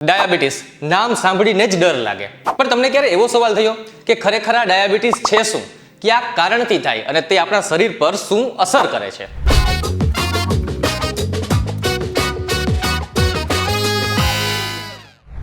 Diabetes નામ સાંભળીને જ ડર લાગે, પણ તમને ક્યારે એવો સવાલ થયો કે ખરેખર આ ડાયાબિટીસ છે શું, કયા કારણથી થાય અને તે આપણા શરીર પર શું અસર કરે છે?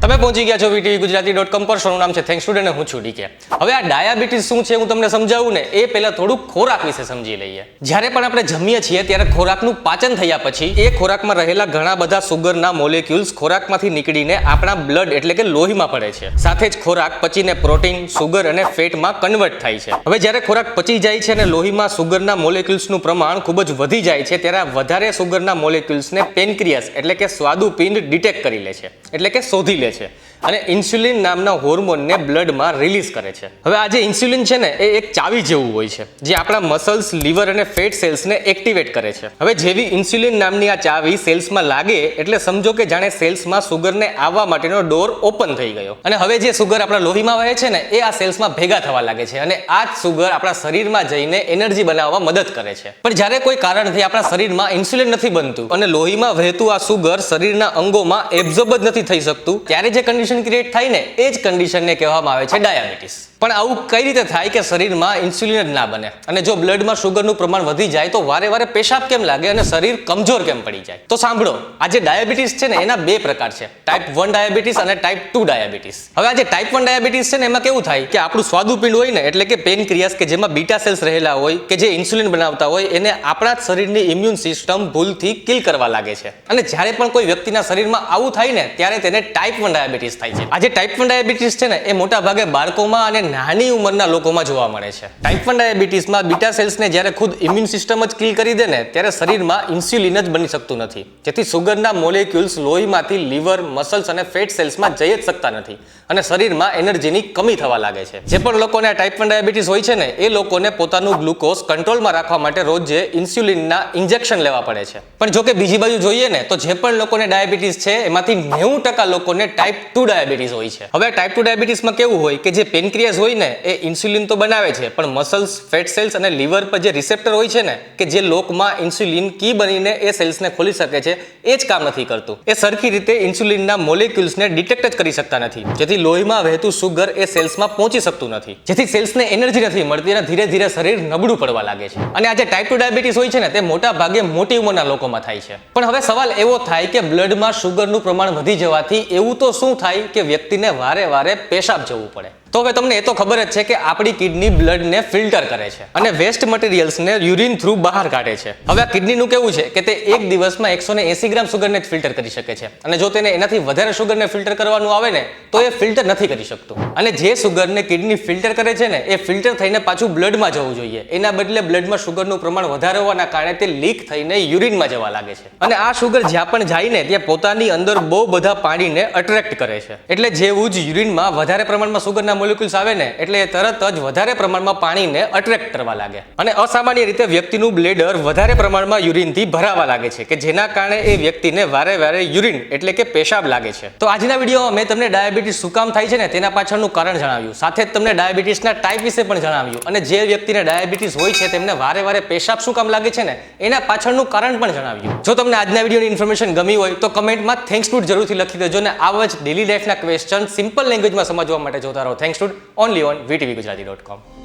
તમે પહોંચી ગયા છો VTVGujarati.com પર. શોનું નામ છે થેન્ક્સ સ્ટુડન્ટ અને હું છું ડીકે. હવે આ ડાયાબિટીસ શું છે હું તમને સમજાવું ને એ પહેલા થોડુંક ખોરાક વિશે સમજી લઈએ. જ્યારે પણ આપણે જમીએ છીએ ત્યારે ખોરાકનું પાચન થયા પછી એ ખોરાકમાં રહેલા ઘણા બધા સુગરના મોલેક્યુલ્સ ખોરાકમાંથી નીકળીને આપણા બ્લડ એટલે કે લોહીમાં પડે છે. સાથે જ ખોરાક પચીને પ્રોટીન, સુગર અને ફેટમાં કન્વર્ટ થાય છે. હવે જ્યારે ખોરાક પચી જાય છે અને લોહીમાં સુગરના મોલેક્યુલ્સનું પ્રમાણ ખૂબ જ વધી જાય છે ત્યારે આ વધારે સુગરના મોલેક્યુલ્સને પેનક્રિયાસ એટલે કે સ્વાદુપિંડ ડિટેક્ટ કરી લે છે, એટલે કે શોધી લે છે અને ઇન્સ્યુલિન નામના હોર્મોનને બ્લડમાં રિલીઝ કરે છે. હવે આ જે ઇન્સ્યુલિન છે ને એ એક ચાવી જેવું હોય છે જે આપણા મસલ્સ, લીવર અને ફેટ સેલ્સને એક્ટિવેટ કરે છે. હવે જેવી ઇન્સ્યુલિન નામની આ ચાવી સેલ્સમાં લાગે એટલે સમજો કે જાણે સેલ્સમાં સુગરને આવવા માટેનો ડોર ઓપન થઈ ગયો અને હવે જે સુગર આપણા લોહીમાં વહે છે ને એ આ સેલ્સમાં ભેગા થવા લાગે છે અને આ જ સુગર આપણા શરીરમાં જઈને એનર્જી બનાવવા મદદ કરે છે. પણ જ્યારે કોઈ કારણથી આપણા શરીરમાં ઇન્સ્યુલિન નથી બનતું અને લોહીમાં વહેતું આ સુગર શરીરના અંગોમાં એબ્ઝોર્બ જ નથી થઈ શકતું ત્યારે જે કન્ડિશન ક્રિએટ થાય ને એ જ કન્ડિશનને કહેવામાં આવે છે ડાયાબિટીસ. પણ આવું કઈ રીતે થાય કે શરીરમાં ઇન્સ્યુલિન જ ના બને અને જો બ્લડમાં સુગરનું પ્રમાણ વધી જાય તો વારે વારે પેશાબ કેમ લાગે અને શરીર કમજોર કેમ પડી જાય? તો સાંભળો, આ જે ડાયાબિટીસ છે ને એના બે પ્રકાર છે, ટાઈપ 1 ડાયાબિટીસ અને ટાઈપ 2 ડાયાબિટીસ. હવે આ જે ટાઈપ 1 ડાયાબિટીસ છે ને એમાં કેવું થાય કે આપણું સ્વાદુપિંડ હોય ને એટલે કે પેનક્રિયાસ કે જેમાં બીટા સેલ્સ રહેલા હોય કે જે ઇન્સ્યુલિન બનાવતા હોય એને આપણા જ શરીરની ઇમ્યુન સિસ્ટમ ભૂલથી કિલ કરવા લાગે છે અને જ્યારે પણ કોઈ વ્યક્તિના શરીરમાં આવું થાય ને ત્યારે તેને ટાઈપ 1 ડાયાબિટીસ થાય છે. આ જે ટાઈપ 1 ડાયાબિટીસ છે ને એ મોટા ભાગે બાળકોમાં અને નાની ઉંમરના લોકોમાં જોવા મળે છે. ટાઈપ 1 ડાયાબિટીસમાં બીટા સેલ્સને જ્યારે ખુદ ઇમ્યુન સિસ્ટમ જ કિલ કરી દે ને ત્યારે શરીરમાં ઇન્સ્યુલિન જ બની શકતું નથી, જેથી સુગરના મોલેક્યુલ્સ લોહીમાંથી લીવર, મસલ્સ અને ફેટ સેલ્સમાં જઈ જ શકતા નથી અને શરીરમાં એનર્જીની કમી થવા લાગે છે. જે પણ લોકોને ટાઈપ 1 ડાયાબિટીસ હોય છે ને એ લોકોને પોતાનું ગ્લુકોઝ કંટ્રોલમાં રાખવા માટે રોજ ઇન્સ્યુલિનના ઇન્જેક્શન લેવા પડે છે. પણ જો કે બીજી બાજુ જોઈએ ને તો જે પણ લોકોને ડાયાબિટીસ છે એમાંથી 90% લોકોને ટાઈપ 2 ડાયાબિટીસ હોય છે. હવે ટાઈપ 2 ડાયાબિટીસમાં કેવું હોય કે જે પેનક્રિયાસ હોય ને એ ઇન્સ્યુલિન તો બનાવે છે પણ મસલ્સ, ફેટ સેલ્સ અને લીવર પર જે રિસેપ્ટર હોય છે ને કે જે લોકમાં ઇન્સ્યુલિન કી બનીને એ સેલ્સને ખોલી શકે છે એ જ કામ નથી કરતું. એ સરખી રીતે ઇન્સ્યુલિનના મોલેક્યુલ્સને ડિટેક્ટ જ કરી શકતા નથી, જેથી લોહીમાં વહેતું સુગર એ સેલ્સમાં પહોંચી શકતું નથી, જેથી સેલ્સને એનર્જી નથી મળતી અને ધીરે ધીરે શરીર નબળું પડવા લાગે છે. અને આ જે ટાઈપ 2 ડાયાબિટીસ હોય છે ને તે મોટા ભાગે મોટી ઉંમરના લોકોમાં થાય છે. પણ હવે સવાલ એવો થાય કે બ્લડમાં સુગરનું પ્રમાણ વધી જવાથી એવું તો શું થાય કે વ્યક્તિને વારે વારે પેશાબ જવું પડે? તો હવે તમને એ તો ખબર જ છે કે આપણી કિડની બ્લડને ફિલ્ટર કરે છે અને વેસ્ટ મટીરિયલ્સને યુરિન થ્રુ બહાર કાઢે છે. હવે આ કિડનીનું કેવું છે કે તે એક દિવસમાં 180 ગ્રામ સુગરને જ ફિલ્ટર કરી શકે છે અને જો તેને એનાથી વધારે સુગરને ફિલ્ટર કરવાનું આવે ને તો એ ફિલ્ટર નથી કરી શકતું. અને જે સુગરને કિડની ફિલ્ટર કરે છે ને એ ફિલ્ટર થઈને પાછું બ્લડમાં જવું જોઈએ, એના બદલે બ્લડમાં સુગરનું પ્રમાણ વધારે હોવાના કારણે તે લીક થઈને યુરિનમાં જવા લાગે છે અને આ સુગર જ્યાં પણ જાય ને ત્યાં પોતાની અંદર બહુ બધા પાણીને અટ્રેક્ટ કરે છે. એટલે જેવું જ યુરિનમાં વધારે પ્રમાણમાં સુગરના મોલેક્યુલ્સ આવે ને એટલે એ તરત જ વધારે પ્રમાણમાં પાણીને અટ્રેક્ટ કરવા લાગે અને અસામાન્ય રીતે વ્યક્તિનું બ્લેડર વધારે પ્રમાણમાં યુરિનથી ભરાવા લાગે છે કે જેના કારણે એ વ્યક્તિને વારે વારે યુરિન એટલે કે પેશાબ લાગે છે. તો આજના વિડીયોમાં મેં તમને ડાયાબિટીસ શું કામ થાય છે ને તેના પાછળનું કારણ જણાવ્યું, સાથે જ તમને ડાયાબિટીસના ટાઈપ વિશે પણ જણાવ્યું અને જે વ્યક્તિને ડાયાબિટીસ હોય છે તેમને વારે વારે પેશાબ શું કામ લાગે છે ને એના પાછળનું કારણ પણ જણાવ્યું. જો તમને આજના વિડીયોની ઇન્ફોર્મેશન ગમી હોય તો કમેન્ટમાં થેન્ક્સ ટુ જરૂરથી લખી દેજો અને આવા જ ડેલી લાઈફના ક્વેશ્ચન સિમ્પલ લેંગ્વેજમાં સમજવા માટે જોતા રહો thanks to only on VTVGujarati.com.